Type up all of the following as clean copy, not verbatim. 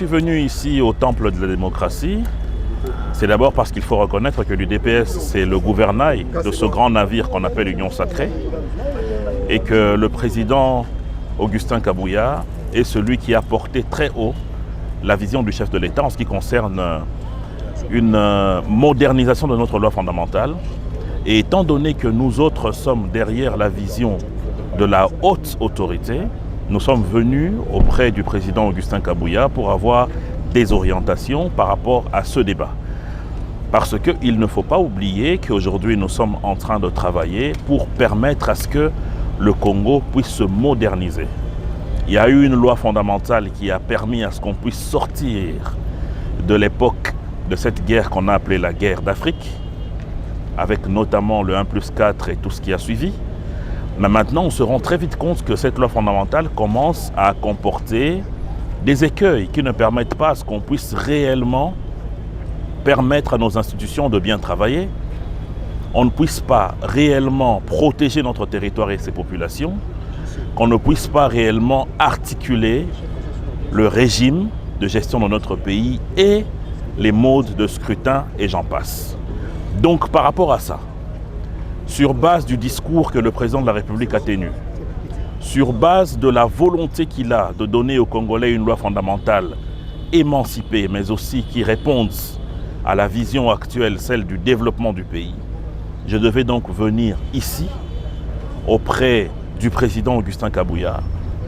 venu ici au Temple de la démocratie, c'est d'abord parce qu'il faut reconnaître que l'UDPS, c'est le gouvernail de ce grand navire qu'on appelle l'Union Sacrée, et que le président Augustin Kabouya est celui qui a porté très haut la vision du chef de l'État en ce qui concerne une modernisation de notre loi fondamentale. Et étant donné que nous autres sommes derrière la vision de la haute autorité, nous sommes venus auprès du président Augustin Kabouya pour avoir des orientations par rapport à ce débat. Parce qu'il ne faut pas oublier qu'aujourd'hui nous sommes en train de travailler pour permettre à ce que le Congo puisse se moderniser. Il y a eu une loi fondamentale qui a permis à ce qu'on puisse sortir de l'époque de cette guerre qu'on a appelée la guerre d'Afrique, avec notamment le 1+4 et tout ce qui a suivi. Mais maintenant, on se rend très vite compte que cette loi fondamentale commence à comporter des écueils qui ne permettent pas à ce qu'on puisse réellement permettre à nos institutions de bien travailler. On ne puisse pas réellement protéger notre territoire et ses populations, qu'on ne puisse pas réellement articuler le régime de gestion de notre pays et les modes de scrutin et j'en passe. Donc par rapport à ça, sur base du discours que le président de la République a tenu, sur base de la volonté qu'il a de donner aux Congolais une loi fondamentale émancipée, mais aussi qui réponde à la vision actuelle, celle du développement du pays, je devais donc venir ici, auprès du président Augustin Kabouya,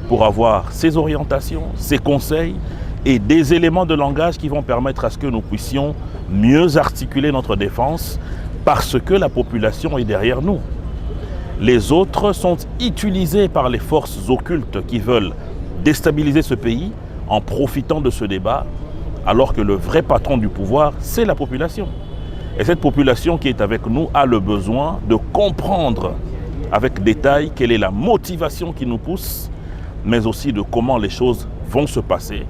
pour avoir ses orientations, ses conseils et des éléments de langage qui vont permettre à ce que nous puissions mieux articuler notre défense parce que la population est derrière nous. Les autres sont utilisés par les forces occultes qui veulent déstabiliser ce pays en profitant de ce débat, alors que le vrai patron du pouvoir, c'est la population. Et cette population qui est avec nous a le besoin de comprendre avec détail quelle est la motivation qui nous pousse, mais aussi de comment les choses vont se passer